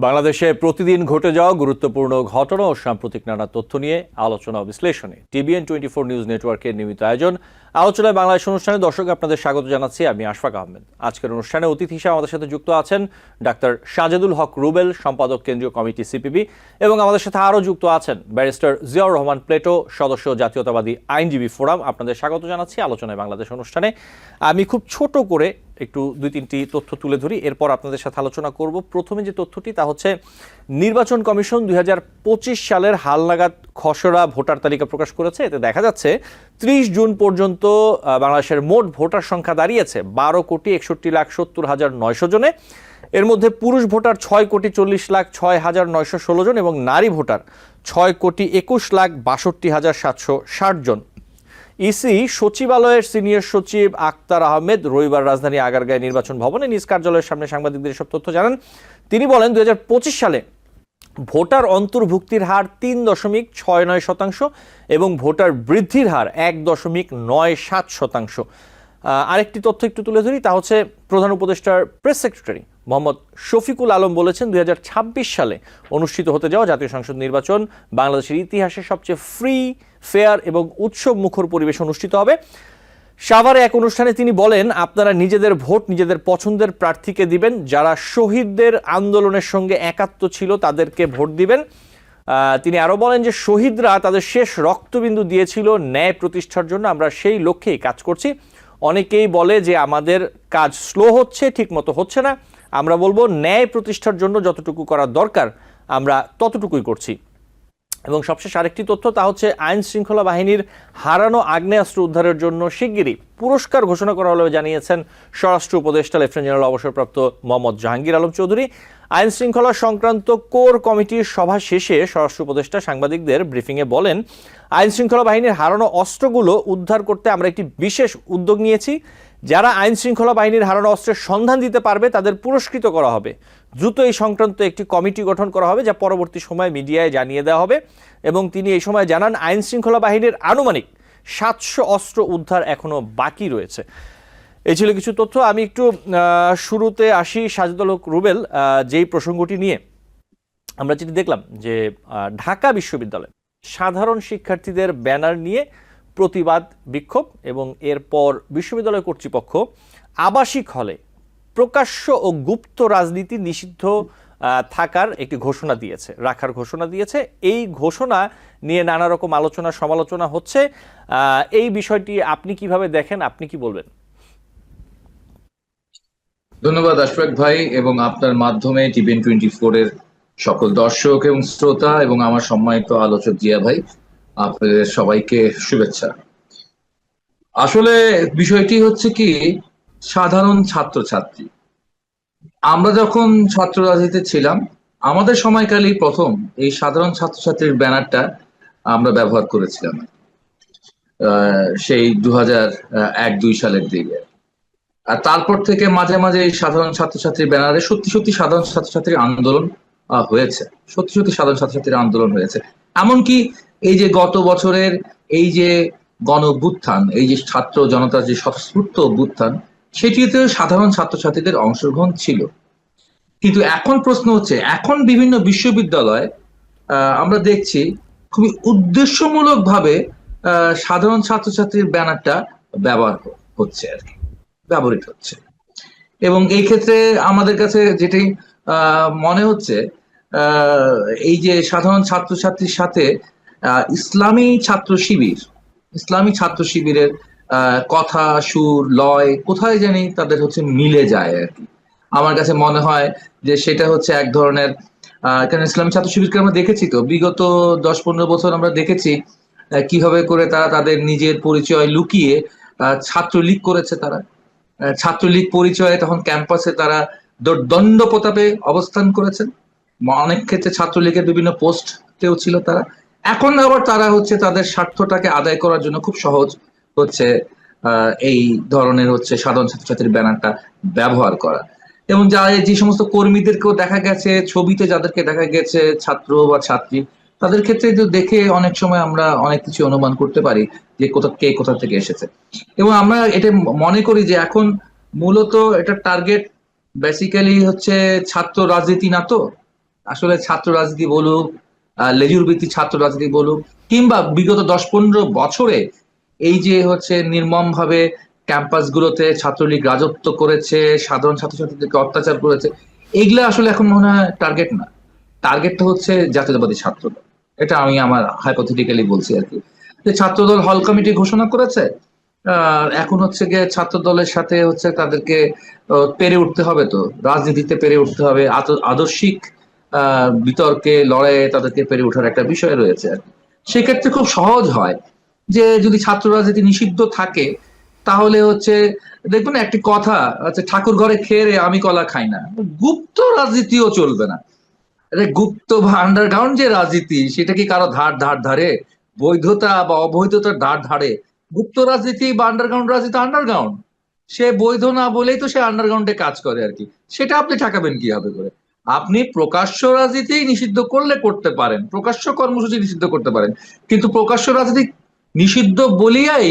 বাংলাদেশে প্রতিদিন ঘটে যাওয়া গুরুত্বপূর্ণ ঘটনা ও সাম্প্রতিক নানা তথ্য নিয়ে আলোচনা ও বিশ্লেষণে TBN24 নিউজ নেটওয়ার্কের নিয়মিত আয়োজন আলোচনায় বাংলাদেশ অনুষ্ঠানে দর্শক আপনাদের স্বাগত জানাচ্ছি। আমি আশফাক আহমেদ। আজকের অনুষ্ঠানে অতিথি হিসেবে আমাদের সাথে যুক্ত আছেন ডাক্তার সাজেদুল হক রুবেল, সম্পাদক কেন্দ্রীয় কমিটি সিপিবি, এবং আমাদের সাথে আরও যুক্ত আছেন ব্যারিস্টার জিয়াউর রহমান প্লেটো, সদস্য জাতীয়তাবাদী আইনজীবী ফোরাম। আপনাদের স্বাগত জানাচ্ছি আলোচনায় বাংলাদেশ অনুষ্ঠানে। আমি খুব ছোট করে একটু দুই তিনটি তথ্য তুলে ধরি, এরপর আপনাদের সাথে আলোচনা করব। প্রথমে যে তথ্যটি তা হচ্ছে নির্বাচন কমিশন 2025 সালের হালনাগাদ খসড়া ভোটার তালিকা প্রকাশ করেছে। এতে দেখা যাচ্ছে 30 জুন পর্যন্ত বাংলাদেশের মোট ভোটার সংখ্যা দাঁড়িয়েছে 12,61,70,900 জনে। এর মধ্যে পুরুষ ভোটার 6,40,06,916 জন এবং নারী ভোটার 6,21,62,760 জন। ইসি সচিবালয়ের সিনিয়র সচিব আক্তার আহমেদ রবিবার রাজধানী আগারগাঁও নির্বাচন ভবনে নিজ কার্যালয়ের সামনে সাংবাদিকদের এসব তথ্য জানান। তিনি বলেন 2025 সালে ভোটার অন্তর্ভুক্তির হার 3.69% এবং ভোটার বৃদ্ধির হার 1.97%। আরেকটি তথ্য একটু তুলে ধরি, তা হচ্ছে প্রধান উপদেষ্টার প্রেস সেক্রেটারি মোহাম্মদ শফিকুল আলম বলেছেন 2026 সালে অনুষ্ঠিত হতে যাওয়া জাতীয় সংসদ নির্বাচন বাংলাদেশের ইতিহাসে সবচেয়ে ফ্রি, ফেয়ার এবং উৎসব মুখর পরিবেশ অনুষ্ঠিত হবে। সাভারে এক অনুষ্ঠানে তিনি বলেন, আপনারা নিজেদের ভোট নিজেদের পছন্দের প্রার্থীকে দিবেন, যারা শহীদদের আন্দোলনের সঙ্গে একাত্ম ছিল তাদেরকে ভোট দিবেন। তিনি আরও বলেন যে শহীদরা তাদের শেষ রক্তবিন্দু দিয়েছিল ন্যায় প্রতিষ্ঠার জন্য, আমরা সেই লক্ষ্যেই কাজ করছি। অনেকেই বলে যে আমাদের কাজ স্লো হচ্ছে, ঠিক মতো হচ্ছে না। আমরা বলবো ন্যায় প্রতিষ্ঠার জন্য যতটুকু করা দরকার আমরা ততটুকুই করছি। এবং সবশেষ আরেকটি তথ্য, তা হচ্ছে আইন শৃঙ্খলা বাহিনীর হারানো আগ্নেয়াস্ত্র উদ্ধারের জন্য শিগগিরই পুরস্কার ঘোষণা করা হলে জানিয়েছেন স্বরাষ্ট্র উপদেষ্টা লেফটেন্যান্ট জেনারেল অবসরপ্রাপ্ত মোহাম্মদ জাহাঙ্গীর আলম চৌধুরী। আইন শৃঙ্খলা সংক্রান্ত কোর কমিটির সভা শেষে স্বরাষ্ট্র উপদেষ্টা সাংবাদিকদের ব্রিফিংয়ে বলেন, আইন শৃঙ্খলা বাহিনীর হারানো অস্ত্রগুলো উদ্ধার করতে আমরা একটি বিশেষ উদ্যোগ নিয়েছি। যারা আইন শৃঙ্খলা বাহিনীর হারানো অস্ত্রের সন্ধান দিতে পারবে তাদের পুরস্কৃত করা হবে। দ্রুত এই সংক্রান্ত একটি কমিটি গঠন করা হবে, যা পরবর্তী সময়ে মিডিয়ায় জানিয়ে দেওয়া হবে। এবং তিনি এই সময় জানান, আইন শৃঙ্খলা বাহিনীর আনুমানিক 700 অস্ত্র উদ্ধার এখনো বাকি রয়েছে। এই ছিল কিছু তথ্য। আমি একটু শুরুতে আসি সাজেদুল হক রুবেল, যেই প্রসঙ্গটি নিয়ে আমরা যেটি দেখলাম যে ঢাকা বিশ্ববিদ্যালয় সাধারণ শিক্ষার্থীদের ব্যানার নিয়ে প্রতিবাদ বিক্ষোভ, এবং এরপর বিশ্ববিদ্যালয় কর্তৃপক্ষ আবাসিক হলে প্রকাশ্য ও গুপ্ত রাজনীতি নিষিদ্ধ থাকার একটি ঘোষণা দিয়েছে, রাখার ঘোষণা দিয়েছে। এই ঘোষণা নিয়ে নানা রকম আলোচনা সমালোচনা হচ্ছে। এই বিষয়টি আপনি কিভাবে দেখেন, আপনি কি বলবেন? ধন্যবাদ আশফাক ভাই, এবং আপনার মাধ্যমে TBN24 এর সকল দর্শক এবং শ্রোতা এবং আমার সম্মানিত আলোচক জিয়া ভাই, আপনাদের সবাইকে শুভেচ্ছা। আসলে বিষয়টি হচ্ছে কি, সাধারণ ছাত্রছাত্রী, আমরা যখন ছাত্র রাজনীতিতে ছিলাম আমাদের সময়কালেই প্রথম এই সাধারণ ছাত্রছাত্রীর ব্যানারটা আমরা ব্যবহার করেছিলাম, সেই 2001-2 সালের দিকে। আর তারপর থেকে মাঝে মাঝে এই সাধারণ ছাত্রছাত্রীর ব্যানারে সত্যি সত্যি সাধারণ ছাত্রছাত্রীর আন্দোলন হয়েছে, সত্যি সত্যি সাধারণ ছাত্রছাত্রীর আন্দোলন হয়েছে। এমনকি এই যে গত বছরের এই যে গণ অভ্যুত্থান, এই যে ছাত্র জনতার যে স্বতঃস্ফূর্ত অভ্যুত্থান, সেটিতেও সাধারণ ছাত্রছাত্রীদের অংশগ্রহণ ছিল। কিন্তু এখন প্রশ্ন হচ্ছে, এখন বিভিন্ন বিশ্ববিদ্যালয়ে আমরা দেখছি খুবই উদ্দেশ্যমূলক ভাবে সাধারণ ছাত্রছাত্রীর ব্যানারটা ব্যবহার হচ্ছে আর কি, ব্যবহৃত হচ্ছে। এবং এই ক্ষেত্রে আমাদের কাছে যেটি মনে হচ্ছে, এই যে সাধারণ ছাত্রছাত্রীর সাথে ইসলামী ছাত্র শিবিরের কথা, সুর, লয় কোথায় জানি তাদের হচ্ছে মিলে যায় আর কি। আমার কাছে মনে হয় যে সেটা হচ্ছে এক ধরনের, কারণ ইসলামী ছাত্র শিবিরকে আমরা দেখেছি তো বিগত 10-15 বছর আমরা দেখেছি কিভাবে করে তারা তাদের নিজের পরিচয় লুকিয়ে ছাত্রলীগ করেছে। তারা ছাত্রলীগ পরিচয়ে তখন ক্যাম্পাসে তারা দণ্ড প্রতাপে অবস্থান করেছেন, অনেক ক্ষেত্রে ছাত্রলীগের বিভিন্ন পোস্টেও ছিল তারা। এখন আবার তারা হচ্ছে তাদের স্বার্থটাকে আদায় করার জন্য খুব সহজ হচ্ছে এই ধরনের হচ্ছে সাধারণ ছাত্রছাত্রীর ব্যানারটা ব্যবহার করা। এবং যে সমস্ত কর্মীদেরকেও দেখা গেছে ছবিতে, যাদেরকে দেখা গেছে ছাত্র বা ছাত্রী, তাদের ক্ষেত্রে দেখে অনেক সময় আমরা অনেক কিছু অনুমান করতে পারি যে কে কোথা থেকে এসেছে। এবং আমরা এটা মনে করি যে এখন মূলত এটা টার্গেট বেসিক্যালি হচ্ছে ছাত্র রাজনীতি না, তো আসলে ছাত্র রাজনীতি বলুক, লেজুর ভিত্তিক ছাত্র রাজনীতি বলুক, কিংবা বিগত 10-15 বছরে এই যে হচ্ছে নির্মম ভাবে ক্যাম্পাস গুলোতে ছাত্রলীগ রাজত্ব করেছে, সাধারণ ছাত্রছাত্রীদেরকে অত্যাচার করেছে, এইগুলা আসলে এখন মনে হয় টার্গেট না। টার্গেটটা হচ্ছে জাতীয়তাবাদী ছাত্রদল। এটা আমি আমার হাইপোথেটিক্যালি বলছি আর কি, যে ছাত্রদল হল কমিটি ঘোষণা করেছে, এখন হচ্ছে গিয়ে ছাত্র দলের সাথে হচ্ছে তাদেরকে পেরে উঠতে হবে, তো রাজনীতিতে পেরে উঠতে হবে, আদর্শিক বিতর্কে লড়াইয়ে তাদেরকে পেরে ওঠার একটা বিষয় রয়েছে আর কি। সেক্ষেত্রে খুব সহজ হয় যে যদি ছাত্র রাজনীতি নিষিদ্ধ থাকে, তাহলে হচ্ছে দেখবেন একটি কথা হচ্ছে, ঠাকুর ঘরে খেয়ে রে আমি কলা খাই না। গুপ্ত রাজনীতিও চলবে না। আরে গুপ্ত বা আন্ডারগ্রাউন্ড যে রাজনীতি, সেটা কি কারো ধারে বৈধতা বা অবৈধতার ধারে? গুপ্ত রাজনীতি বা আন্ডারগ্রাউন্ড রাজনীতি আন্ডারগ্রাউন্ড, সে বৈধ না বলেই তো সে আন্ডারগ্রাউন্ডে কাজ করে আর কি। সেটা আপনি ঠেকাবেন কিভাবে করে? আপনি প্রকাশ্য রাজনীতি নিষিদ্ধ করলে করতে পারেন, প্রকাশ্য কর্মসূচি নিষিদ্ধ করতে পারেন, কিন্তু প্রকাশ্য রাজনীতি নিষিদ্ধ বলিয়াই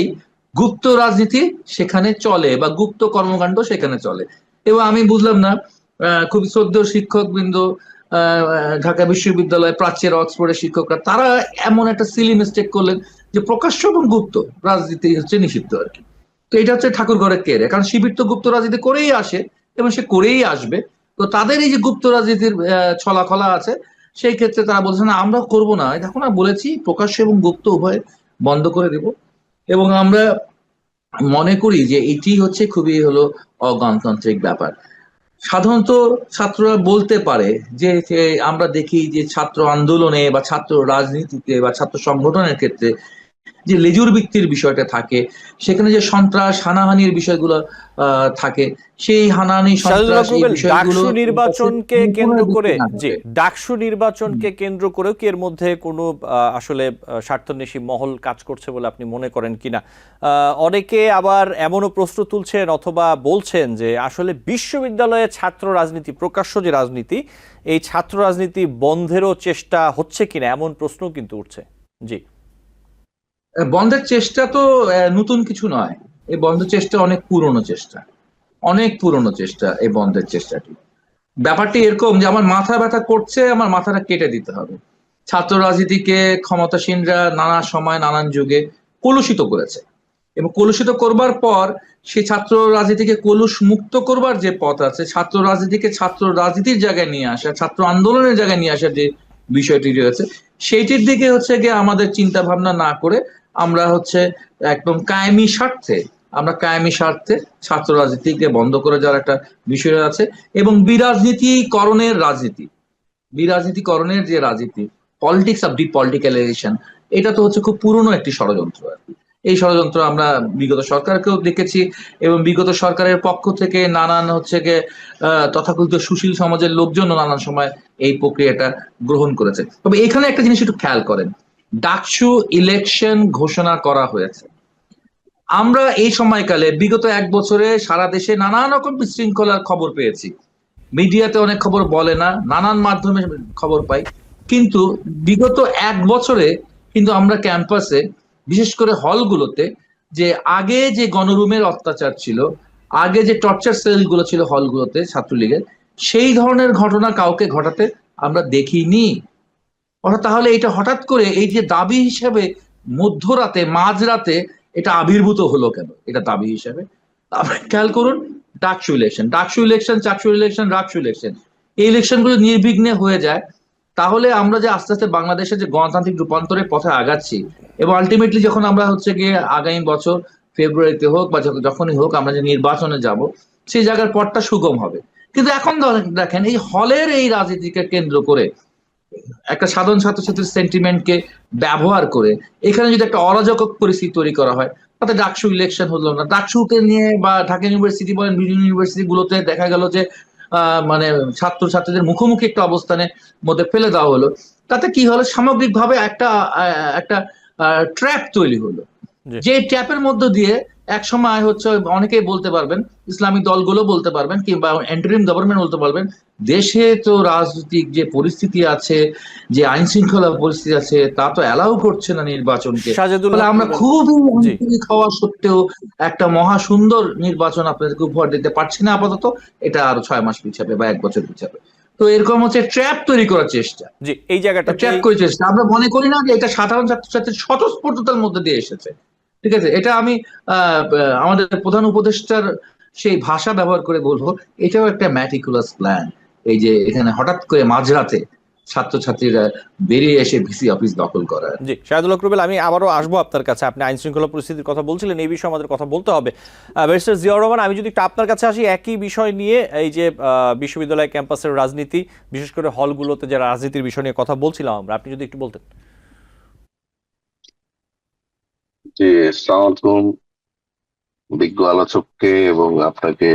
গুপ্ত রাজনীতি সেখানে চলে বা গুপ্ত কর্মকাণ্ড সেখানে চলে। এবং আমি বুঝলাম না, খুবই শ্রদ্ধেয় শিক্ষক বৃন্দ, ঢাকা বিশ্ববিদ্যালয় প্রাচ্যের অক্সফোর্ডের শিক্ষকরা, তারা এমন একটা সিলি মিস্টেক করলেন যে প্রকাশ্য এবং গুপ্ত রাজনীতি হচ্ছে নিষিদ্ধ আর কি। তো এটা হচ্ছে ঠাকুর ঘরে কেড়ে, কারণ শিবির তো গুপ্ত রাজনীতি করেই আসে এবং সে করেই আসবে। তো তাদের এই যে গুপ্ত রাজনীতির ছলাকলা আছে, সেই ক্ষেত্রে তারা বলছে না আমরা করব না, দেখো না বলেছি প্রকাশ্য এবং গুপ্ত উভয় বন্ধ করে দেব। এবং আমরা মনে করি যে এটি হচ্ছে খুবই হলো অগণতান্ত্রিক ব্যাপার। সাধারণত ছাত্ররা বলতে পারে যে যে আমরা দেখি যে ছাত্র আন্দোলনে বা ছাত্র রাজনীতিতে বা ছাত্র সংগঠনের ক্ষেত্রে যে লেজুর ভিত্তির বিষয়টা থাকে, সেখানে যে সন্ত্রাস হানাহানির বিষয়গুলো থাকে, সেই হানাহানি শাহজাদুল সন্ত্রাস এই রুবেল, বিষয়গুলো ডাকসু নির্বাচনকে কেন্দ্র করে, না জি, থাকে। ডাকসু নির্বাচনকে কেন্দ্র করেও কি এর মধ্যে কোনো আসলে স্বার্থন্বেষী মহল কাজ করছে বলে আপনি মনে করেন কিনা? অনেকে আবার এমনও প্রশ্ন তুলছেন অথবা বলছেন যে আসলে বিশ্ববিদ্যালয়ে ছাত্র রাজনীতি, প্রকাশ্য যে রাজনীতি, এই ছাত্র রাজনীতি বন্ধেরও চেষ্টা হচ্ছে কিনা, এমন প্রশ্ন কিন্তু উঠছে। জি। বন্ধের চেষ্টা তো নতুন কিছু নয়। এই বন্ধের চেষ্টা অনেক পুরনো চেষ্টা, অনেক পুরনো চেষ্টা এই বন্ধের চেষ্টাটি। ব্যাপারটি এরকম যে আমার মাথা ব্যথা করছে, আমার মাথাটা কেটে দিতে হবে। ছাত্র রাজনীতিকে ক্ষমতাসীনরা নানা সময় নানান যুগে কলুষিত করেছে, এবং কলুষিত করবার পর সেই ছাত্র রাজনীতিকে কলুষ মুক্ত করবার যে পথ আছে, ছাত্র রাজনীতিকে ছাত্র রাজনীতির জায়গায় নিয়ে আসা, ছাত্র আন্দোলনের জায়গায় নিয়ে আসার যে বিষয়টি রয়েছে, সেইটির দিকে হচ্ছে গিয়ে আমাদের চিন্তা ভাবনা না করে আমরা হচ্ছে একদম কায়েমি স্বার্থে, আমরা কায়েমি স্বার্থে ছাত্র রাজনীতিকে বন্ধ করে যাওয়ার একটা বিষয় আছে। এবং বিরাজনীতিকরণের রাজনীতি, বিরাজনীতিকরণের যে রাজনীতি, পলিটিক্স অফ ডিপলিটিক্যালাইজেশন, এটা তো হচ্ছে খুব পুরনো একটি ষড়যন্ত্র আর কি। এই ষড়যন্ত্র আমরা বিগত সরকারকেও দেখেছি, এবং বিগত সরকারের পক্ষ থেকে নানান হচ্ছে গিয়ে তথাকথিত সুশীল সমাজের লোকজনও নানান সময় এই প্রক্রিয়াটা গ্রহণ করেছে। তবে এখানে একটা জিনিস একটু খেয়াল করেন, ডাকসু ইলেকশন ঘোষণা করা হয়েছে। আমরা এই সময়কালে বিগত 1 বছরে সারা দেশে নানান রকম বিশৃঙ্খলার খবর পেয়েছি। মিডিয়াতে অনেক খবর বলে না, নানান মাধ্যমে খবর পাই, কিন্তু বিগত 1 বছরে কিন্তু আমরা ক্যাম্পাসে, বিশেষ করে হলগুলোতে, যে আগে যে গণরুমের অত্যাচার ছিল, আগে যে টর্চার সেলগুলো ছিল হলগুলোতে ছাত্রলীগের, সেই ধরনের ঘটনা কাউকে ঘটাতে আমরা দেখিনি। অর্থাৎ তাহলে এটা হঠাৎ করে এই যে দাবি হিসেবে মধ্যরাতে মাঝরাতে এটা আবির্ভূত হলো কেন, এটা দাবি হিসেবে? আপনি খেয়াল করুন, DUCSU election, DUCSU election, Chaksu election, RUCSU election, এই ইলেকশনগুলো নির্বিঘ্নে হয়ে যায়, তাহলে আমরা যে আস্তে আস্তে বাংলাদেশে যে গণতান্ত্রিক রূপান্তরের পথে আগাচ্ছি, এবং আলটিমেটলি যখন আমরা হচ্ছে গিয়ে আগামী বছর ফেব্রুয়ারিতে হোক বা যখনই হোক আমরা যে নির্বাচনে যাব, সেই জায়গার পথটা সুগম হবে। কিন্তু এখন দেখেন এই হলের এই রাজনীতিকে কেন্দ্র করে একটা সাধারণ ছাত্রছাত্রীর সেন্টিমেন্টকে ব্যবহার করে এখানে যদি একটা অরাজক পরিস্থিতি তৈরি করা হয়, তাতে ডাকসু ইলেকশন হলো না। ডাকসুকে নিয়ে বা ঢাকা ইউনিভার্সিটি বলেন, বিভিন্ন ইউনিভার্সিটি গুলোতে দেখা গেল যে মানে ছাত্রছাত্রীদের মুখোমুখি একটা অবস্থানের মধ্যে ফেলে দেওয়া হলো। তাতে কি হলো, সামগ্রিকভাবে একটা ট্র্যাপ তৈরি হলো, জি। যে ট্র্যাপের মধ্য দিয়ে এক সময় হচ্ছে অনেকেই বলতে পারবেন, ইসলামিক দলগুলো বলতে পারবেন, কিংবা এন্টারিম গভর্নমেন্ট বলতে পারবেন, দেশে তো রাজনৈতিক যে পরিস্থিতি আছে, যে আইন শৃঙ্খলা পরিস্থিতি আছে, তা তো অ্যালাউ করছে না নির্বাচনকে। সাজেদুল ফলে হক আমরা রুবেল, খুবই জি। আন্তরিক হওয়া সত্ত্বেও একটা মহা সুন্দর নির্বাচন আপনাদেরকে উপহার দিতে পারছি না আপাতত। এটা আরো 6 মাস পিছাবে বা 1 বছর পিছাবে। তো এরকম হচ্ছে ট্র্যাপ তৈরি করার চেষ্টা, জি, এই জায়গাটা ট্র্যাপ করার চেষ্টা। আমরা মনে করি না যে এটা সাধারণ ছাত্রছাত্রীর স্বতঃস্ফূর্ততার মধ্যে দিয়ে এসেছে। ঠিক আছে, এটা আমি আমাদের প্রধান উপদেষ্টার সেই ভাষা ব্যবহার করে বলবো, এটাও একটা ম্যাটিকুলাস প্ল্যান। এই যে এখানে হঠাৎ করে মাঝরাতে ছাত্রছাত্রীরা বেরিয়ে এসে ভিসি অফিস দখল করা। জি, শাহেদুল হক রুবেল, আমি আবারও আসবো আপনার কাছে। আপনি আইন শৃঙ্খলা পরিস্থিতির কথা বলছিলেন, এই বিষয়ে আমাদের কথা বলতে হবে। ব্যারিস্টার জিয়াউর রহমান, আমি যদি একটু আপনার কাছে আসি একই বিষয় নিয়ে, এই যে বিশ্ববিদ্যালয় ক্যাম্পাসের রাজনীতি, বিশেষ করে হলগুলোতে যে রাজনীতির বিষয় নিয়ে কথা বলছিলাম আমরা, আপনি যদি একটু বলতেন। জি, আসসালামু আলাইকুম বিজ্ঞ আলোচককে এবং আপনাকে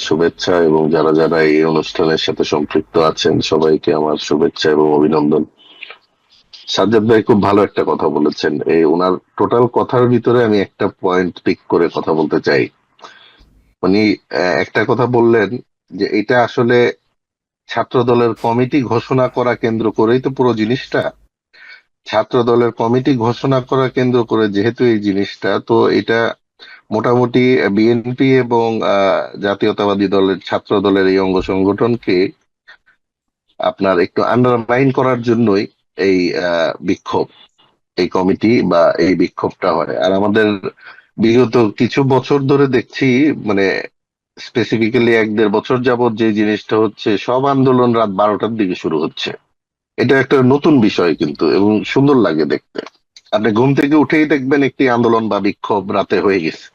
শুভেচ্ছা, এবং যারা যারা এই অনুষ্ঠানের সাথে সম্পৃক্ত আছেন সবাইকে আমার শুভেচ্ছা এবং অভিনন্দন। সাজ্জাদ ভাই খুব ভালো একটা কথা বলেছেন। এই ওনার টোটাল কথার ভিতরে আমি একটা পয়েন্ট পিক করে কথা বলতে চাই। উনি একটা কথা বললেন যে এটা আসলে ছাত্র দলের কমিটি ঘোষণা করা কেন্দ্র করেই তো পুরো জিনিসটা। ছাত্র দলের কমিটি ঘোষণা করা কেন্দ্র করে যেহেতু এই জিনিসটা, তো এটা মোটামুটি বিএনপি এবং জাতীয়তাবাদী দলের ছাত্র দলের এই অঙ্গ সংগঠনকে আপনার একটু আন্ডারমাইন করার জন্যই এই বিক্ষোভ, এই কমিটি বা এই বিক্ষোভটা হয়। আর আমাদের বিগত কিছু বছর ধরে দেখছি, মানে স্পেসিফিক্যালি 1-1.5 বছর যাবত যে জিনিসটা হচ্ছে, সব আন্দোলন রাত 12টার দিকে শুরু হচ্ছে। এটা একটা নতুন বিষয় কিন্তু, এবং সুন্দর লাগে দেখতে। আপনি ঘুম থেকে উঠেই দেখবেন একটি আন্দোলন বা বিক্ষোভ রাতে হয়ে গেছে।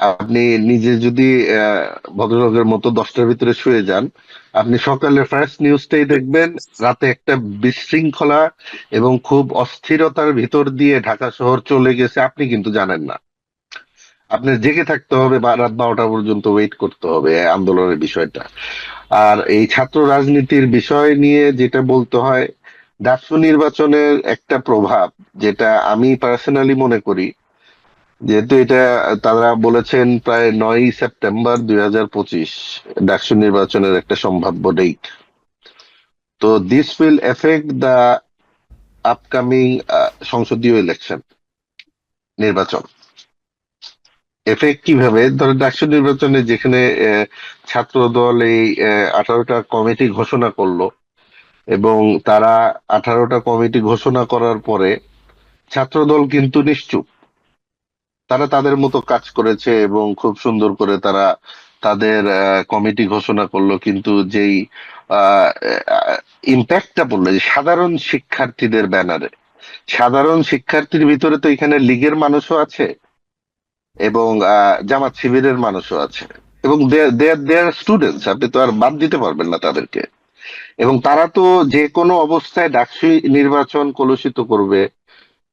আপনি নিজে যদি ভদ্রলোকের মতো 10টার ভিতরে শুয়ে যান, আপনি সকালে ফার্স্ট নিউজটাই দেখবেন রাতে একটা বিশৃঙ্খলা এবং খুব অস্থিরতার ভিতর দিয়ে ঢাকা শহর চলে গেছে, আপনি কিন্তু জানেন না। আপনার জেগে থাকতে হবে বা রাত 12টা পর্যন্ত ওয়েট করতে হবে আন্দোলনের বিষয়টা। আর এই ছাত্র রাজনীতির বিষয় নিয়ে যেটা বলতে হয়, ডাকসু নির্বাচনের একটা প্রভাব, যেটা আমি পার্সোনালি মনে করি, যেহেতু এটা তারা বলেছেন প্রায় 9ই সেপ্টেম্বর 2025 ডাকসু নির্বাচনের একটা সম্ভাব্য ডেট। তো this will effect the upcoming সংসদীয় ইলেকশন, নির্বাচন। এফেক্ট কিভাবে? ধরেন ডাকসু নির্বাচনে যেখানে ছাত্র দল এই 18টা কমিটি ঘোষণা করলো, এবং তারা 18টা কমিটি ঘোষণা করার পরে ছাত্র দল কিন্তু নিশ্চুপ, তারা তাদের মতো কাজ করেছে এবং খুব সুন্দর করে তারা তাদের কমিটি ঘোষণা করলো। কিন্তু যেই ইম্প্যাক্টটা পড়লো যে সাধারণ শিক্ষার্থীদের ব্যানারে, সাধারণ শিক্ষার্থীর ভিতরে তো এখানে লীগের মানুষও আছে এবং জামাত শিবিরের মানুষও আছে, এবং দেয়ার স্টুডেন্টস, আপনি তো আর বাদ দিতে পারবেন না তাদেরকে। এবং তারা তো যে কোনো অবস্থায় ডাকসু নির্বাচন কলুষিত করবে,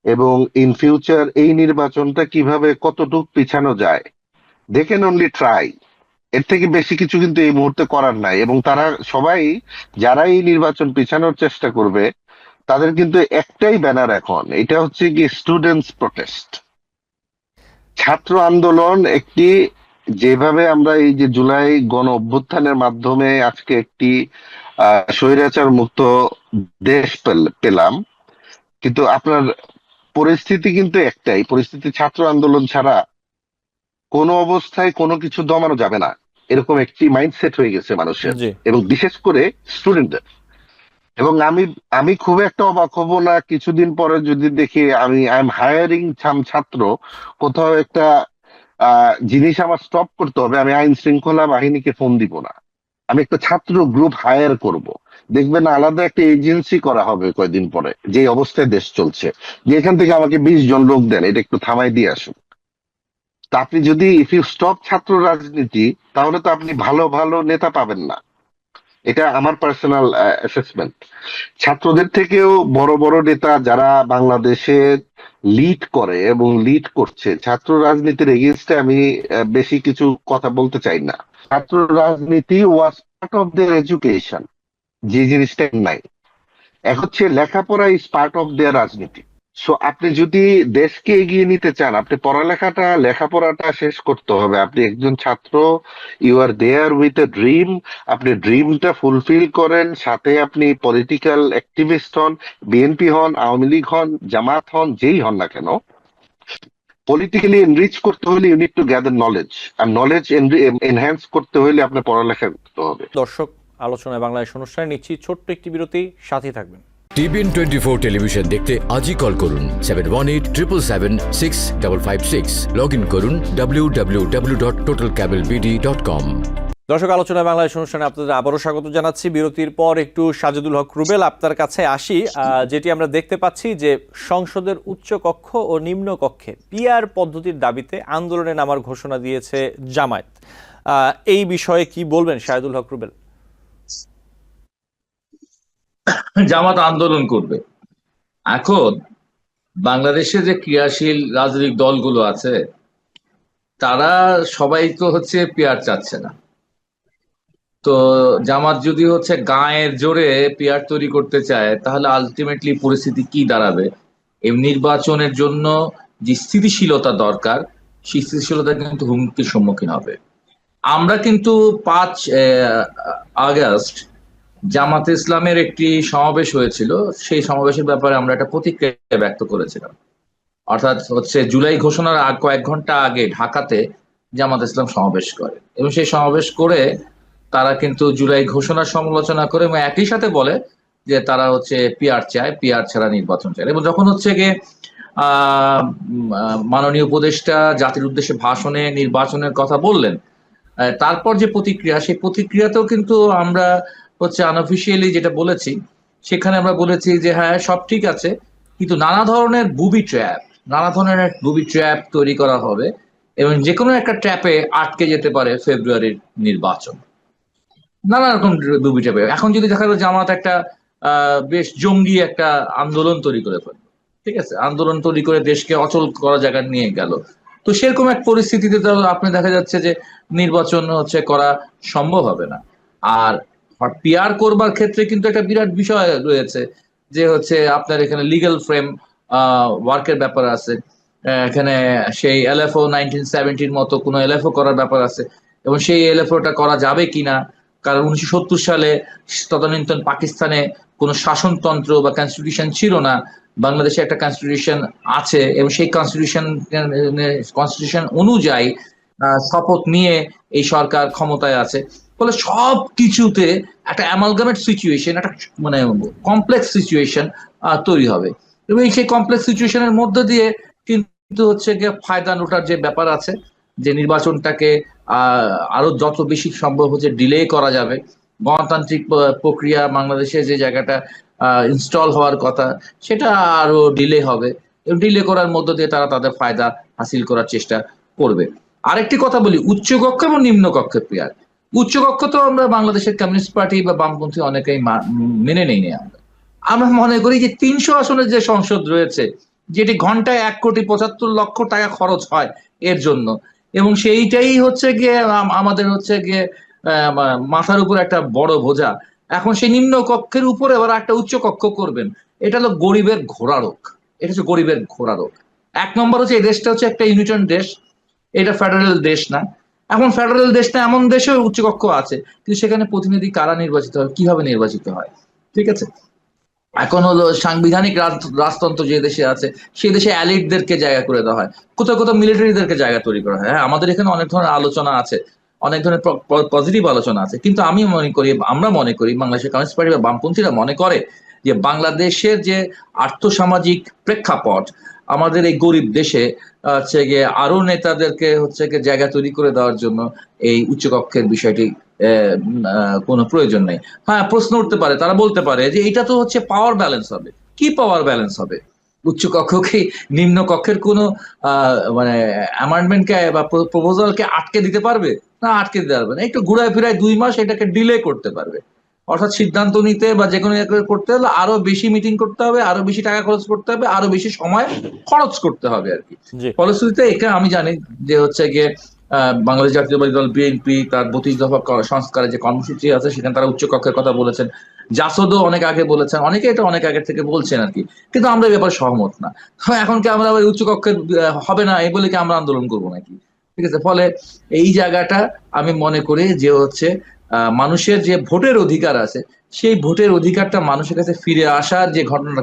এবং ইন ফিউচার এই নির্বাচনটা কিভাবে কতটুক পিছানো যায়, দে ক্যান অনলি ট্রাই। এর থেকে বেশি কিছু কিন্তু এই মুহূর্তে করার নাই। এবং তারা সবাই, যারা এই নির্বাচন পিছানোর চেষ্টা করবে, তাদের কিন্তু একটাই ব্যানার এখন, এটা হচ্ছে কি স্টুডেন্টস প্রটেস্ট, ছাত্র আন্দোলন। একটি, যেভাবে আমরা এই যে জুলাই গণ অভ্যুত্থানের মাধ্যমে আজকে একটি স্বৈরাচার মুক্ত দেশ পেলাম, কিন্তু আপনার পরিস্থিতি কিন্তু একটাই পরিস্থিতি, ছাত্র আন্দোলন ছাড়া কোনো অবস্থায় কোনো কিছু দমানো যাবে না, এরকম একটি মাইন্ডসেট হয়ে গেছে মানুষের, জি, এবং বিশেষ করে স্টুডেন্টদের। এবং আমি আমি খুব একটা অবাক হব না কিছুদিন পরে যদি দেখি আই এম হায়ারিং ছাত্র, কোথাও একটা জিনিস আমার স্টপ করতে হবে, আমি আইন শৃঙ্খলা বাহিনীকে ফোন দিব না, আমি একটা ছাত্র গ্রুপ হায়ার করব। দেখবেন আলাদা একটা এজেন্সি করা হবে কয়েকদিন পরে, যে অবস্থায় দেশ চলছে, যে এখান থেকে আমাকে 20 জন লোক দেন, এটা একটু থামাই দিয়ে আসুন। তা আপনি যদি ইফ ইউ স্টপ ছাত্র রাজনীতি, তাহলে তো আপনি ভালো ভালো নেতা পাবেন না। এটা আমার পার্সোনাল অ্যাসেসমেন্ট। ছাত্রদের থেকেও বড় বড় নেতা যারা বাংলাদেশে লিড করে এবং লিড করছে, ছাত্র রাজনীতির এগেইনস্টে আমি বেশি কিছু কথা বলতে চাই না। ছাত্র রাজনীতি was part of their education, যে জিনিসটা নাই। এক হচ্ছে লেখাপড়া ইজ পার্ট অফ দেয়ার রাজনীতি। সো আপনি যদি দেশকে এগিয়ে নিতে চান, আপনি লেখাপড়াটা শেষ করতে হবে। আপনি একজন ছাত্র, you are there with a dream, আপনি ড্রিমটা ফুলফিল করেন, সাথে আপনি পলিটিক্যাল অ্যাক্টিভিস্ট হন, বিএনপি হন, আওয়ামী লীগ হন, জামাত হন, যেই হন না কেন, পলিটিক্যালি এনরিচ করতে হলে you need to gather knowledge, আর নলেজ এনহ্যান্স করতে হলে আপনার পড়ালেখা করতে হবে। দর্শক, আলোচনায় বাংলাদেশ অনুষ্ঠানে নিচ্ছি ছোট্ট একটি বিরতি, সাথে থাকবেন। টিভিএন 24 টেলিভিশন দেখতে আজই কল করুন 7187776556। লগ ইন করুন www.totalcablebd.com। দর্শক, আলোচনায় বাংলাদেশ অনুষ্ঠানে আপনাদের আবারও স্বাগত জানাচ্ছি। বিরতির পর একটু সাজেদুল হক রুবেল আপনার কাছে আসি। যেটি আমরা দেখতে পাচ্ছি যে সংসদের উচ্চ কক্ষ ও নিম্ন কক্ষে পিআর পদ্ধতির দাবিতে আন্দোলনে নামার ঘোষণা দিয়েছে জামায়াত। এই বিষয়ে কি বলবেন সাজেদুল হক রুবেল? জামাত আন্দোলন করবে। এখন বাংলাদেশে যে ক্রিয়াশীল রাজনৈতিক দলগুলো আছে তারা সবাই তো হচ্ছে পিআর চাচ্ছে না। তো জামাত যদি হচ্ছে গায়ের জোরে পিআর তৈরি করতে চায় তাহলে আলটিমেটলি পরিস্থিতি কি দাঁড়াবে? এই নির্বাচনের জন্য যে স্থিতিশীলতা দরকার সেই স্থিতিশীলতা কিন্তু হুমকির সম্মুখীন হবে। আমরা কিন্তু 5 আগস্ট জামাতে ইসলামের একটি সমাবেশ হয়েছিল, সেই সমাবেশের ব্যাপারে আমরা একটা প্রতিক্রিয়া ব্যক্ত করেছিলাম। অর্থাৎ হচ্ছে জুলাই ঘোষণার কয়েক ঘন্টা আগে ঢাকাতে জামাত ইসলাম সমাবেশ করে এবং সেই সমাবেশ করে তারা কিন্তু জুলাই ঘোষণার সমালোচনা করে এবং একই সাথে বলে যে তারা হচ্ছে পিআর চায়, পিআর ছাড়া নির্বাচন চায়। এবং যখন হচ্ছে গিয়ে মাননীয় উপদেষ্টা জাতির উদ্দেশ্যে ভাষণে নির্বাচনের কথা বললেন, তারপর যে প্রতিক্রিয়া, সেই প্রতিক্রিয়াতেও কিন্তু আমরা হচ্ছে আনঅফিসিয়ালি যেটা বলেছি, সেখানে আমরা বলেছি যে হ্যাঁ সব ঠিক আছে, কিন্তু নানা ধরনের বুবি ট্র্যাপ তৈরি করা হবে এবং যে কোনো একটা ট্র্যাপে আটকে যেতে পারে ফেব্রুয়ারির নির্বাচন। নানা রকম বুবি ট্র্যাপে এখন যদি দেখা যায় জামাত একটা বেশ জঙ্গি একটা আন্দোলন তৈরি করে ফেলবে, ঠিক আছে, আন্দোলন তৈরি করে দেশকে অচল করা জায়গায় নিয়ে গেল, তো সেরকম এক পরিস্থিতিতে তো আপনি দেখা যাচ্ছে যে নির্বাচন হচ্ছে করা সম্ভব হবে না। আর পিআর করবার ক্ষেত্রে কিন্তু একটা বিরাট বিষয় রয়েছে যে হচ্ছে আপনার এখানে লিগ্যাল ফ্রেম ওয়ার্কের ব্যাপার আছে, এখানে সেই এলএফও 1970-র মতো কোনো এলএফও করার ব্যাপার আছে এবং সেই এলএফওটা করা যাবে কিনা, কারণ 1970 সালে তদানীন্তন পাকিস্তানে কোনো শাসনতন্ত্র বা কনস্টিটিউশন ছিল না, বাংলাদেশে একটা কনস্টিটিউশন আছে এবং সেই কনস্টিটিউশন অনুযায়ী শপথ নিয়ে এই সরকার ক্ষমতায় আছে। ফলে সব কিছুতে একটা অ্যামালগামেট সিচুয়েশন, একটা মানে কমপ্লেক্স সিচুয়েশন তৈরি হবে এবং সেই কমপ্লেক্স সিচুয়েশনের মধ্য দিয়ে কিন্তু হচ্ছে গিয়ে ফায়দা নোটার যে ব্যাপার আছে, যে নির্বাচনটাকে আরো যত বেশি সম্ভব হচ্ছে ডিলে করা যাবে, গণতান্ত্রিক প্রক্রিয়া বাংলাদেশে যে জায়গাটা ইনস্টল হওয়ার কথা সেটা আরো ডিলে হবে এবং ডিলে করার মধ্য দিয়ে তারা তাদের ফায়দা হাসিল করার চেষ্টা করবে। আরেকটি কথা বলি, উচ্চকক্ষ এবং নিম্নকক্ষের পিআর। উচ্চকক্ষ তো আমরা বাংলাদেশের কমিউনিস্ট পার্টি বা বামপন্থী অনেকেই মেনে নেই আমরা মনে করি যে 300 আসনের যে সংসদ রয়েছে, যেটি ঘন্টায় 1,75,00,000 টাকা খরচ হয় এর জন্য, এবং সেইটাই হচ্ছে গিয়ে আমাদের হচ্ছে গিয়ে মাথার উপর একটা বড় বোঝা। এখন সেই নিম্ন কক্ষের উপরে আবার একটা উচ্চ কক্ষ করবেন, এটা হলো গরিবের ঘোড়ারোগ। এটা হচ্ছে গরিবের ঘোড়ারোগ। 1 নম্বর হচ্ছে এই দেশটা হচ্ছে একটা ইউনিটন দেশ, এটা ফেডারেল দেশ না। এখন ফেডারেল দেশটা এমন দেশেও উচ্চকক্ষ আছে, কিন্তু সেখানে প্রতিনিধি কারা নির্বাচিত হয়, কিভাবে নির্বাচিত হয়, ঠিক আছে। এখন হলো সাংবিধানিক রাজতন্ত্র যে দেশে আছে সেই দেশে অ্যালিটদেরকে জায়গা করে দেওয়া হয়, কোথাও কোথাও মিলিটারিদেরকে জায়গা তৈরি করা হয়। হ্যাঁ, আমাদের এখানে অনেক ধরনের আলোচনা আছে, অনেক ধরনের পজিটিভ আলোচনা আছে, কিন্তু আমরা মনে করি বাংলাদেশের কমিউনিস্ট পার্টি বা বামপন্থীরা মনে করে যে বাংলাদেশের যে আর্থসামাজিক প্রেক্ষাপট, আমাদের এই গরিব দেশে হচ্ছে গিয়ে আরো নেতাদেরকে হচ্ছে গিয়ে জায়গা তৈরি করে দেওয়ার জন্য এই উচ্চকক্ষের বিষয়টি কোনো প্রয়োজন নেই। হ্যাঁ, প্রশ্ন উঠতে পারে, তারা বলতে পারে যে এটা তো হচ্ছে পাওয়ার ব্যালেন্স হবে। কি পাওয়ার ব্যালেন্স হবে? উচ্চ কক্ষ কি নিম্ন কক্ষের কোনো মানে অ্যামেন্ডমেন্টকে বা প্রপোজালকে আটকে দিতে পারবে? না, আটকে দিতে পারবে না। একটু ঘুরায় ফিরায় 2 মাস এটাকে ডিলে করতে পারবে। অর্থাৎ সিদ্ধান্ত নিতে বা যে কোনো করতে হলে আরো বেশি মিটিং করতে হবে, আরো বেশি টাকা খরচ করতে হবে, আরো বেশি সময় খরচ করতে হবে আর কি। ফলশ্রুতিতে এটা আমি জানি যে হচ্ছে গিয়ে বাংলাদেশ জাতীয়তাবাদী দল বিএনপি তার 32 দফা সংস্কারের যে কর্মসূচি আছে সেখানে তারা উচ্চ কক্ষের কথা বলেছেন, জাসদও অনেক আগে বলেছেন, অনেকে এটা অনেক আগে থেকে বলছেন আর কি, কিন্তু আমরা এই ব্যাপারে সহমত না। এখন কি আমরা উচ্চ কক্ষের হবে না এই বলে কি আমরা আন্দোলন করবো নাকি? ঠিক আছে। ফলে এই জায়গাটা আমি মনে করি যে হচ্ছে মানুষের যে ভোটের অধিকার আছে সেই ভোটের অধিকারটা মানুষের কাছে ফিরে আসার যে ঘটনাটা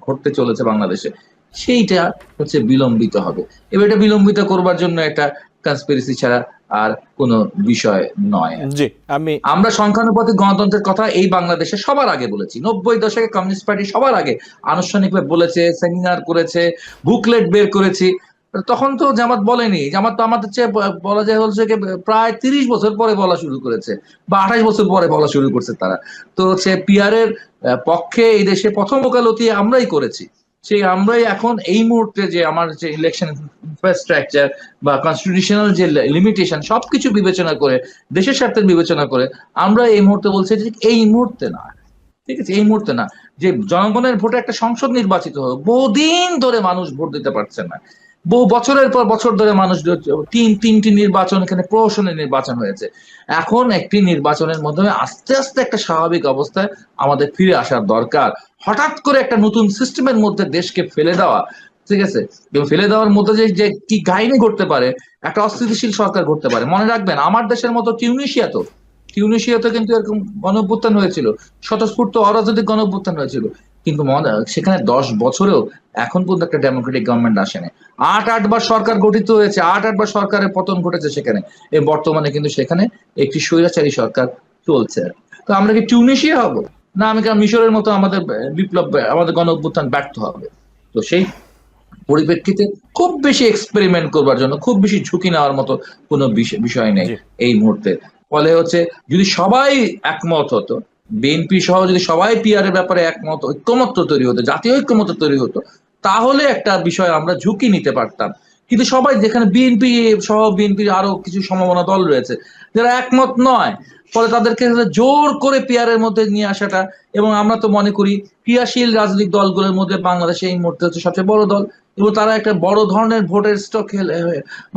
ঘটতে চলেছে বাংলাদেশে, সেইটা হচ্ছে বিলম্বিত হবে। এবার এটা বিলম্বিত করবার জন্য একটা কনস্পিরেসি ছাড়া আর কোনো বিষয় নয়। জি, আমি আমরা সংখ্যানুপাতিক গণতন্ত্রের কথা এই বাংলাদেশে সবার আগে বলেছি। 90 দশকে কমিউনিস্ট পার্টি সবার আগে আনুষ্ঠানিকভাবে বলেছে, সেমিনার করেছে, বুকলেট বের করেছি। তখন তো জামাত বলেনি। জামাত তো আমাদের চেয়ে বলা যায় হচ্ছে কি প্রায় 30 বছর পরে বলা শুরু করেছে, বা 28 বছর পরে বলা শুরু করছে তারা। তো হচ্ছে পিয়ারের পক্ষে এই দেশে প্রথম ওকালতি আমরাই করেছি। সেই আমরাই এখন এই মুহূর্তে যে আমার যে ইলেকশন ইনফ্রাস্ট্রাকচার বা কনস্টিটিউশনাল যে লিমিটেশন সবকিছু বিবেচনা করে, দেশের স্বার্থের বিবেচনা করে আমরা এই মুহূর্তে বলছি যে এই মুহূর্তে না, ঠিক আছে, এই মুহূর্তে না, যে জনগণের ভোটে একটা সংসদ নির্বাচিত হবে। বহুদিন ধরে মানুষ ভোট দিতে পারছে না, বহু বছরের পর বছর ধরে মানুষ তিনটি নির্বাচন, এখানে প্রহসনের নির্বাচন হয়েছে। এখন একটি নির্বাচনের মাধ্যমে আস্তে আস্তে একটা স্বাভাবিক অবস্থায় আমাদের ফিরে আসার দরকার। হঠাৎ করে একটা নতুন সিস্টেমের মধ্যে দেশকে ফেলে দেওয়া, ঠিক আছে, এবং ফেলে দেওয়ার মধ্যে যে যে কি কাহিনী ঘটতে পারে, একটা অস্থিতিশীল সরকার ঘটতে পারে। মনে রাখবেন, আমার দেশের মতো টিউনিশিয়াতে কিন্তু এরকম গণঅভ্যুত্থান হয়েছিল, স্বতঃস্ফূর্ত অরাজনৈতিক গণঅভ্যুত্থান হয়েছিল, কিন্তু সেখানে 10 বছরেও এখন পর্যন্ত একটা ডেমোক্রেটিক গভর্নমেন্ট আসেনি। 8 বার সরকার গঠিত হয়েছে, 8 বার সরকারের পতন ঘটেছে সেখানে। বর্তমানে কিন্তু সেখানে একটি স্বৈরাচারী সরকার চলছে। তো আমরা কি টিউনিশিয়া হব? না আমি মিশরের মতো আমাদের বিপ্লব, আমাদের গণ অভ্যুত্থান ব্যর্থ হবে? তো সেই পরিপ্রেক্ষিতে খুব বেশি এক্সপেরিমেন্ট করবার জন্য, খুব বেশি ঝুঁকি নেওয়ার মতো কোনো বিষয় নেই জি এই মুহূর্তে। ফলে হচ্ছে যদি সবাই একমত হতো, বিএনপি সহ যদি সবাই পিআর এর ব্যাপারে একমত, ঐক্যমত্য তৈরি হতো, জাতীয় ঐক্যমত্য তৈরি হতো, তাহলে একটা বিষয় আমরা ঝুঁকি নিতে পারতাম। কিন্তু সবাই, যেখানে বিএনপি সহ বিএনপির আরো কিছু সম্ভাবনা দল রয়েছে যারা একমত নয়, ফলে তাদেরকে জোর করে পিআর এর মধ্যে নিয়ে আসাটা, এবং আমরা তো মনে করি ক্রিয়াশীল রাজনৈতিক দলগুলোর মধ্যে বাংলাদেশে এই মুহূর্তে হচ্ছে সবচেয়ে বড় দল, এবং তারা একটা বড় ধরনের ভোটের স্টক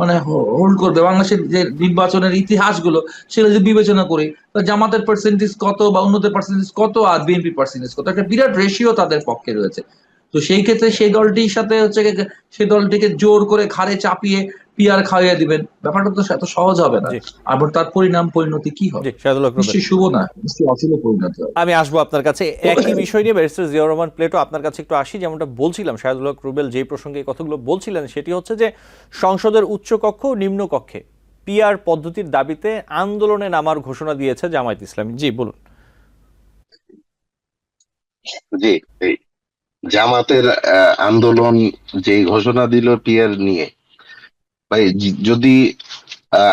মানে হোল্ড করবে। বাংলাদেশের যে নির্বাচনের ইতিহাসগুলো সেগুলো যদি বিবেচনা করি, জামাতের পার্সেন্টেজ কত বা অন্যদের পার্সেন্টেজ কত আর বিএনপি পার্সেন্টেজ কত, একটা বিরাট রেশিও তাদের পক্ষে রয়েছে। তো সেই ক্ষেত্রে সেই দলটির সাথে হচ্ছে সেই দলটিকে জোর করে ঘাড়ে চাপিয়ে পিআর খাওয়াইয়া দিবেন, ব্যাপারটা তো এত সহজ হবে না। জি আর তার পরিণতি কি হবে? জি, শাহদুল হক রুবেল, নিশ্চয়ই শুভ না, নিশ্চয়ই অশুভ পরিণতি হবে। আমি আসবো আপনার কাছে একই বিষয় নিয়ে। ব্যারিস্টার জিয়াউর রহমান প্লেটো, আপনার কাছে একটু আসি। যেমনটা বলছিলাম, শাহদুল হক রুবেল যে প্রসঙ্গে এই কথাগুলো বলছিলেন সেটি হচ্ছে যে সংসদের উচ্চ কক্ষ ও নিম্ন কক্ষে পিআর পদ্ধতির দাবিতে আন্দোলনে নামার ঘোষণা দিয়েছে জামায়াত ইসলামী। জি বলুন। জি, এই জামাতের আন্দোলন যে ঘোষণা দিল পিয়ার নিয়ে, ভাই যদি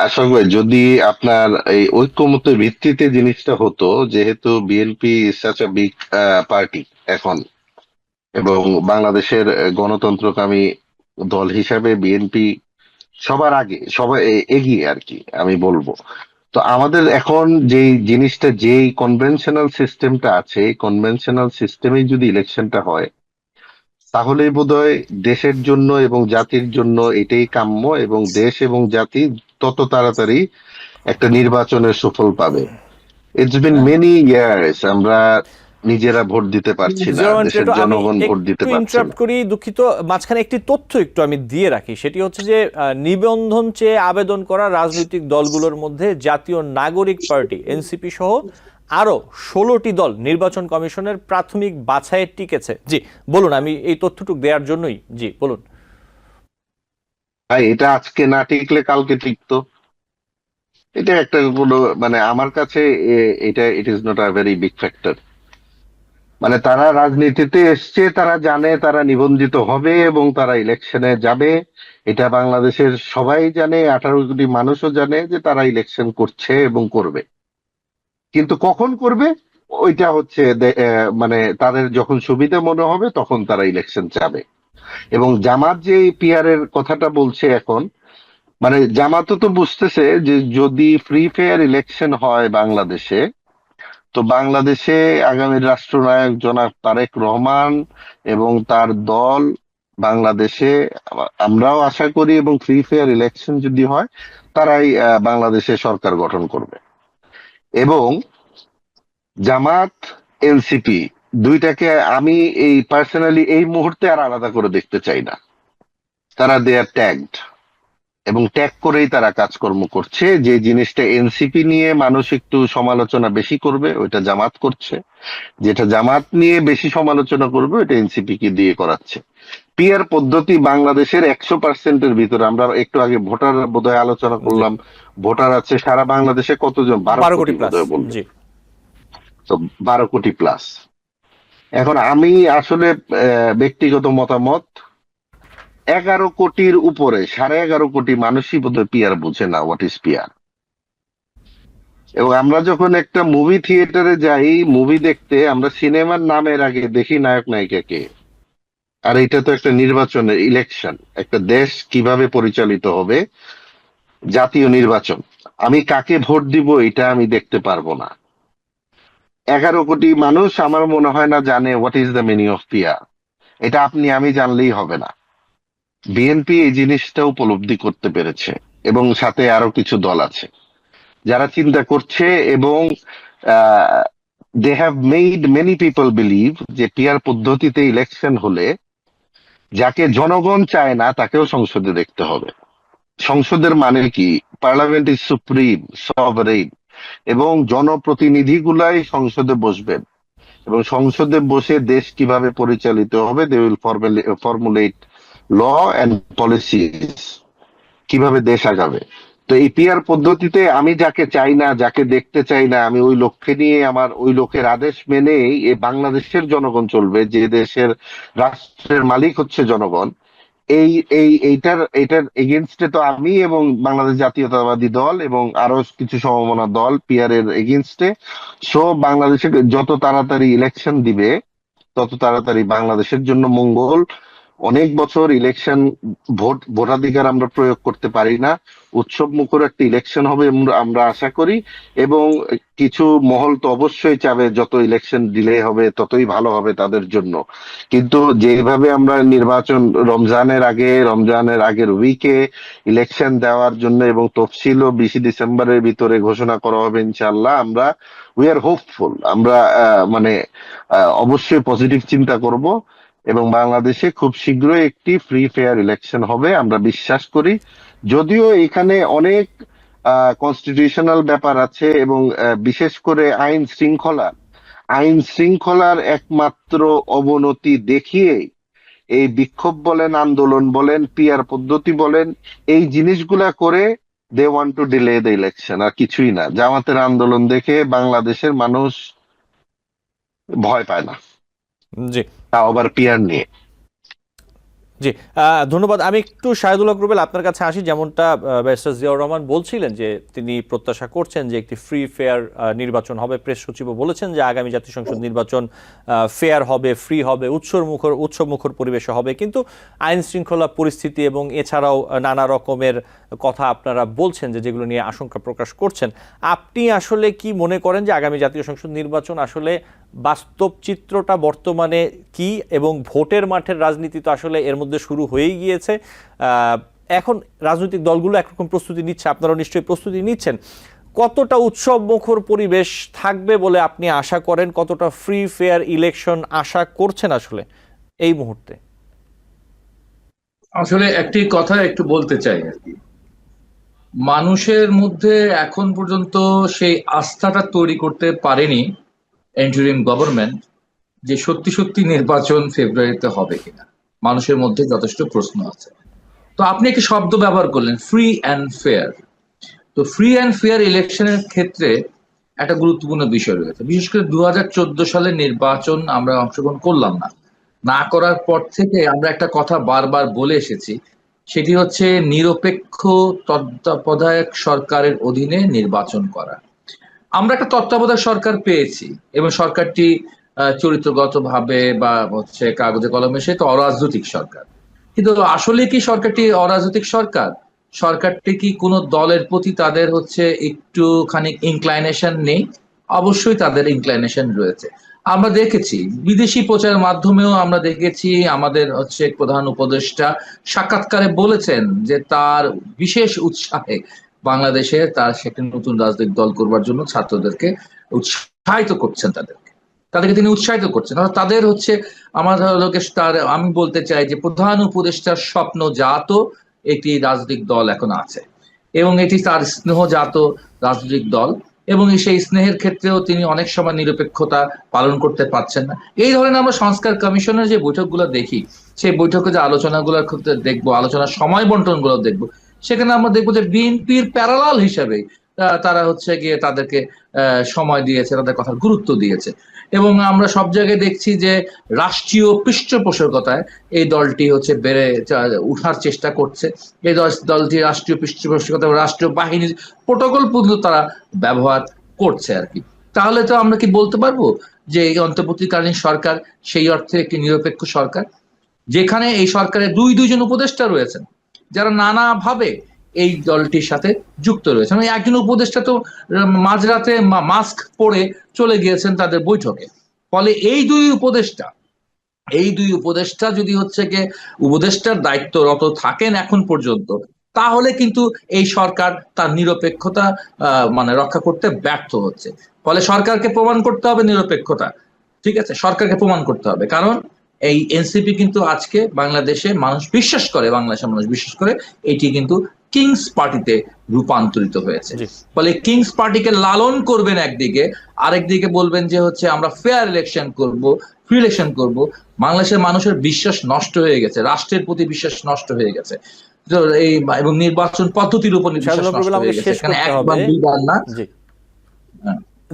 আশাক ভাই, যদি আপনার এই ঐক্যমতের ভিত্তিতে জিনিসটা হতো, যেহেতু BNP such a big party এখন, এবং বাংলাদেশের গণতন্ত্রকামী দল হিসাবে বিএনপি সবার আগে, সবাই এগিয়ে আর কি আমি বলবো। তো আমাদের এখন যে জিনিসটা, যেই কনভেনশনাল সিস্টেমটা আছে, এই কনভেনশনাল সিস্টেমে যদি ইলেকশনটা হয়, তাহলেই বোধহয় দেশের জন্য এবং জাতির জন্য এটাই কাম্য, এবং দেশ এবং জাতি তত তাড়াতাড়ি একটা নির্বাচনের সুফল পাবে। ইটস বিন মেনি ইয়ার্স আমরা নিজেরা ভোট দিতে পারছি না, জিয়াউর রহমান দেশের প্লেটো, আমি জনগণ ভোট দিতে একটু পারছে ইন্টারাপ্ট না। করি, দুঃখিত। মাঝখানে একটি তথ্য একটু আমি দিয়ে রাখি, সেটি হচ্ছে যে নিবন্ধন চেয়ে আবেদন করা রাজনৈতিক দলগুলোর মধ্যে জাতীয় নাগরিক পার্টি এনসিপি সহ আরো 16টি দল নির্বাচন কমিশনের প্রাথমিক বাছাইয়ে টিকেছে। জি বলুন, আমি এই তথ্যটুকু দেওয়ার জন্যই। জি বলুন। ভাই এটা আজকে না টিকলে কালকে টিকতো। এটা একটা কোনো, মানে আমার কাছে এটা it is not a very big factor. মানে তারা রাজনীতিতে এসছে, তারা জানে তারা নিবন্ধিত হবে এবং তারা ইলেকশনে যাবে। এটা বাংলাদেশের সবাই জানে, 18 কোটি মানুষও জানে যে তারা ইলেকশন করছে এবং করবে। কিন্তু কখন করবে ওইটা হচ্ছে মানে তাদের যখন সুবিধা মনে হবে তখন তারা ইলেকশন যাবে। এবং জামাত যে পিআর এর কথাটা বলছে এখন, মানে জামাতও তো বুঝতেছে যে যদি ফ্রি ফেয়ার ইলেকশন হয় বাংলাদেশে, তো বাংলাদেশে আগামী রাষ্ট্রনায়ক জনাব তারেক রহমান এবং তার দল বাংলাদেশে, আমরাও আশা করি, এবং ফ্রি ফেয়ার ইলেকশন যদি হয়, তারাই বাংলাদেশে সরকার গঠন করবে। এবং জামাত, এনসিপি দুইটাকে আমি এই পার্সোনালি এই মুহূর্তে আর আলাদা করে দেখতে চাই না। তারা দে আর ট্যাগড, এবং ট্যাগ করেই তারা কাজকর্ম করছে। যে জিনিসটা এনসিপি নিয়ে মানুষ একটু সমালোচনা বেশি করবে, ওইটা জামাত করছে। যেটা জামাত নিয়ে বেশি সমালোচনা করবে, ওইটা এনসিপি কে দিয়ে করাচ্ছে। পিয়ার পদ্ধতি বাংলাদেশের 100%-এর ভিতরে, আমরা একটু আগে ভোটার বোধহয় আলোচনা করলাম, ভোটার আছে সারা বাংলাদেশে কতজন, 12 কোটি প্লাস। বোধহয় বললেন। জি, তো 12 কোটি প্লাস। এখন আমি আসলে ব্যক্তিগত মতামত, 11 কোটির উপরে 11.5 কোটি মানুষই বোধহয় পিয়ার বুঝে না, হোয়াট ইজ পিয়ার। এবং আমরা যখন একটা মুভি থিয়েটারে যাই মুভি দেখতে, আমরা সিনেমার নামের আগে দেখি নায়ক নায়িকাকে। আর এটা তো একটা নির্বাচনের ইলেকশন, একটা দেশ কিভাবে পরিচালিত হবে, জাতীয় নির্বাচন। আমি কাকে ভোট দিব এটা আমি দেখতে পারবো না। 11 কোটি মানুষ আমার মনে হয় না জানে what is the meaning of PR. এটা আপনি আমি জানলেই হবে না। বিএনপি এই জিনিসটা উপলব্ধি করতে পেরেছে, এবং সাথে আরো কিছু দল আছে যারা চিন্তা করছে, এবং they have made many people believe যে পিয়ার পদ্ধতিতে ইলেকশন হলে যাকে জনগণ চায় না তাকেও সংসদে দেখতে হবে। সংসদের মানে কি? পার্লামেন্ট ইজ সুপ্রিম, সভরেইন, এবং জনপ্রতিনিধিগুলাই সংসদে বসবেন, এবং সংসদে বসে দেশ কিভাবে পরিচালিত হবে, they will formulate law and policies, কিভাবে দেশ আগাবে। তো এই পিয়ার পদ্ধতিতে আমি যাকে চাই না, যাকে দেখতে চাই না, আমি ওই লক্ষ্যে নিয়ে আমার ওই লোকের আদেশ মেনেই এই বাংলাদেশের জনগণ চলবে, যে দেশের রাষ্ট্রের মালিক হচ্ছে জনগণ। এইটার এগেনস্টে তো আমি এবং বাংলাদেশ জাতীয়তাবাদী দল এবং আরো কিছু সমমনা দল পিয়ারের এগেনস্টে। সো বাংলাদেশে যত তাড়াতাড়ি ইলেকশন দিবে তত তাড়াতাড়ি বাংলাদেশের জন্য মঙ্গল। অনেক বছর ইলেকশন ভোটাধিকার আমরা প্রয়োগ করতে পারি না, উৎসব মুখর একটা ইলেকশন হবে আমরা আশা করি। এবং কিছু মহল তো অবশ্যই চাবে যত ইলেকশন ডিলে হবে ততই ভালো হবে তাদের জন্য। কিন্তু যেভাবে আমরা নির্বাচন রমজানের আগের উইকে ইলেকশন দেওয়ার জন্য, এবং তফসিলও 20 ডিসেম্বরের ভিতরে ঘোষণা করা হবে ইনশাআল্লাহ, আমরা উই আর হোপফুল। আমরা অবশ্যই পজিটিভ চিন্তা করব, এবং বাংলাদেশে খুব শীঘ্রই একটি ফ্রি ফেয়ার ইলেকশন হবে আমরা বিশ্বাস করি। যদিও এখানে অনেক কনস্টিটিউশনাল ব্যাপার আছে, এবং বিশেষ করে আইন শৃঙ্খলার একমাত্র অবনতি দেখিয়ে এই বিক্ষোভ বলেন, আন্দোলন বলেন, পিয়ার পদ্ধতি বলেন, এই জিনিসগুলা করে they want to delay the election, আর কিছুই না। জামাতের আন্দোলন দেখে বাংলাদেশের মানুষ ভয় পায় না, জি, তাও আবার পিয়ার নিয়ে। জি, ধন্যবাদ। আমি একটু শাহিদুল হক রুবেল আপনার কাছে আসি। যেমনটা ব্যারিস্টার জিয়াউর রহমান বলছিলেন যে তিনি প্রত্যাশা করছেন যে একটি ফ্রি ফেয়ার নির্বাচন হবে। প্রেস সচিবও বলেছেন যে আগামী জাতীয় সংসদ নির্বাচন ফেয়ার হবে, ফ্রি হবে, উৎসব মুখর পরিবেশে হবে। কিন্তু আইন শৃঙ্খলা পরিস্থিতি এবং এছাড়াও নানা রকমের কথা আপনারা বলছেন যে যেগুলো নিয়ে আশঙ্কা প্রকাশ করছেন। আপনি আসলে কি মনে করেন যে আগামী জাতীয় সংসদ নির্বাচন আসলে বাস্তব চিত্রটা বর্তমানে কি, এবং ভোটের মাঠের রাজনীতি তো আসলে এর মধ্যে শুরু হয়েই গিয়েছে। এখন রাজনৈতিক দলগুলো একরকম প্রস্তুতি নিচ্ছে, আপনারাও নিশ্চয়ই প্রস্তুতি নিচ্ছেন। কতটা উৎসব মুখর পরিবেশ থাকবে বলে আপনি আশা করেন? কতটা ফ্রি ফেয়ার ইলেকশন আশা করছেন আসলে এই মুহূর্তে? আসলে একটি কথা একটু বলতে চাই আর কি, মানুষের মধ্যে এখন পর্যন্ত সেই আস্থাটা তৈরি করতে পারেনি ইন্টারিম গভর্নমেন্ট যে সত্যি সত্যি নির্বাচন ফেব্রুয়ারিতে হবে কিনা। মানুষের মধ্যে যথেষ্ট প্রশ্ন আছে। তো আপনি একটি শব্দ ব্যবহার করলেন, ফ্রি অ্যান্ড ফেয়ার। তো ফ্রি অ্যান্ড ফেয়ার ইলেকশনের ক্ষেত্রে একটা গুরুত্বপূর্ণ বিষয় রয়েছে। বিশেষ করে 2014 সালের নির্বাচন আমরা অংশগ্রহণ করলাম না করার পর থেকে আমরা একটা কথা বারবার বলে এসেছি, সেটি হচ্ছে নিরপেক্ষ তত্ত্বাবধায়ক সরকারের অধীনে নির্বাচন করা। আমরা একটা তত্ত্বাবধায়ক সরকার পেয়েছি, এবং সরকারটি চরিত্রগতভাবে বা হচ্ছে কাগজে কলমে সে তো অরাজনৈতিক সরকার। কিন্তু আসলে কি সরকারটি অরাজনৈতিক সরকার? সরকারটি কি কোনো দলের প্রতি তাদের হচ্ছে একটুখানি ইনক্লাইনেশন নেই? অবশ্যই তাদের ইনক্লাইনেশন রয়েছে। আমরা দেখেছি বিদেশি প্রচারের মাধ্যমেও আমরা দেখেছি, আমাদের হচ্ছে প্রধান উপদেষ্টা সাক্ষাৎকারে বলেছেন যে তার বিশেষ উৎসাহে বাংলাদেশে তার সেখানে নতুন রাজনৈতিক দল করবার জন্য ছাত্রদেরকে উৎসাহিত করছেন, তাদেরকে তিনি উৎসাহিত করছেন। তাদের হচ্ছে আমার আমি বলতে চাই যে প্রধান উপদেষ্টার স্বপ্নজাত একটি রাজনৈতিক দল এখন আছে, এবং এটি তার স্নেহজাত রাজনৈতিক দল, এবং সেই স্নেহের ক্ষেত্রেও তিনি অনেক সময় নিরপেক্ষতা পালন করতে পারছেন না। এই ধরনের আমরা সংস্কার কমিশনের যে বৈঠকগুলো দেখি, সেই বৈঠকে যে আলোচনাগুলোর ক্ষেত্রে দেখবো, আলোচনার সময় বন্টন গুলো দেখবো, সেখানে আমরা দেখবো যে বিএনপির প্যারালাল হিসেবে তারা হচ্ছে গিয়ে তাদেরকে সময় দিয়েছে, তাদের কথার গুরুত্ব দিয়েছে। এবং আমরা সব জায়গায় দেখছি যে রাষ্ট্রীয় পৃষ্ঠপোষকতায় এই দলটি হচ্ছে বেড়ে উঠার চেষ্টা করছে। এই দলটি রাষ্ট্রীয় পৃষ্ঠপোষকতা, রাষ্ট্রীয় বাহিনীর প্রোটোকল পর্যন্ত তারা ব্যবহার করছে আর কি। তাহলে তো আমরা কি বলতে পারবো যে এই অন্তর্বর্তীকালীন সরকার সেই অর্থে একটি নিরপেক্ষ সরকার, যেখানে এই সরকারের দুইজন উপদেষ্টা রয়েছেন যারা নানাভাবে এই দলটির সাথে যুক্ত রয়েছেন। একজন উপদেষ্টা তো মাঝরাতে মাস্ক পরে চলে গিয়েছেন তাদের বৈঠকে। ফলে এই দুই উপদেষ্টা যদি হচ্ছে গিয়ে উপদেষ্টার দায়িত্বরত থাকেন এখন পর্যন্ত, তাহলে কিন্তু এই সরকার তার নিরপেক্ষতা মানে রক্ষা করতে ব্যর্থ হচ্ছে। ফলে সরকারকে প্রমাণ করতে হবে নিরপেক্ষতা, ঠিক আছে, সরকারকে প্রমাণ করতে হবে। কারণ এই এনসিপি কিন্তু আজকে বাংলাদেশে বাংলাদেশের মানুষ বিশ্বাস করে এটি কিন্তু কিংস পার্টিতে রূপান্তরিত হয়েছে। ফলে কিংস পার্টিকে লালন করবেন একদিকে, আরেকদিকে বলবেন যে হচ্ছে আমরা ফেয়ার ইলেকশন করব, ফ্রি ইলেকশন করব। বাংলাদেশের মানুষের বিশ্বাস নষ্ট হয়ে গেছে, রাষ্ট্রের প্রতি বিশ্বাস নষ্ট হয়ে গেছে, এই এবং নির্বাচন পদ্ধতির উপর বিশ্বাস নষ্ট হয়ে গেছে। এখানে একবার দুইবার না।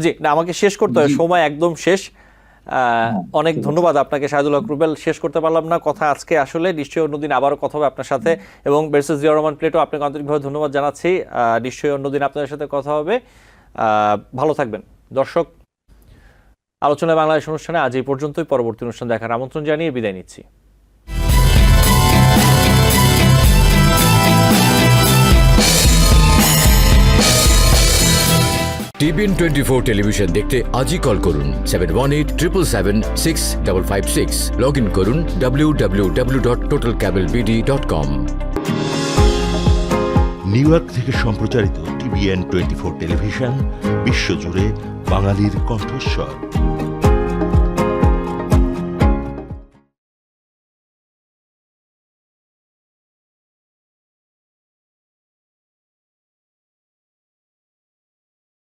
জি না, আমাকে শেষ করতে হবে, সময় একদম শেষ। অনেক ধন্যবাদ আপনাকে শাহিদুল হক রুবেল। শেষ করতে পারলাম না কথা আজকে, আসলে নিশ্চয়ই অন্যদিন আবারও কথা হবে আপনার সাথে। এবং ব্যারিস্টার জিয়াউর রহমান প্লেটো, আপনাকে আন্তরিকভাবে ধন্যবাদ জানাচ্ছি। নিশ্চয়ই অন্যদিন আপনাদের সাথে কথা হবে। ভালো থাকবেন। দর্শক, আলোচনায় বাংলাদেশ অনুষ্ঠানে আজ এই পর্যন্তই। পরবর্তী অনুষ্ঠান দেখার আমন্ত্রণ জানিয়ে বিদায় নিচ্ছি। টিভিএন 24 টেলিভিশন দেখতে আজই কল করুন 7187776556। লগ ইন করুন www.totalcablebd.com। নিউ ইয়র্ক থেকে সম্প্রচারিত টিভিএন 24 টেলিভিশন বিশ্বজুড়ে বাঙালির কণ্ঠস্বর।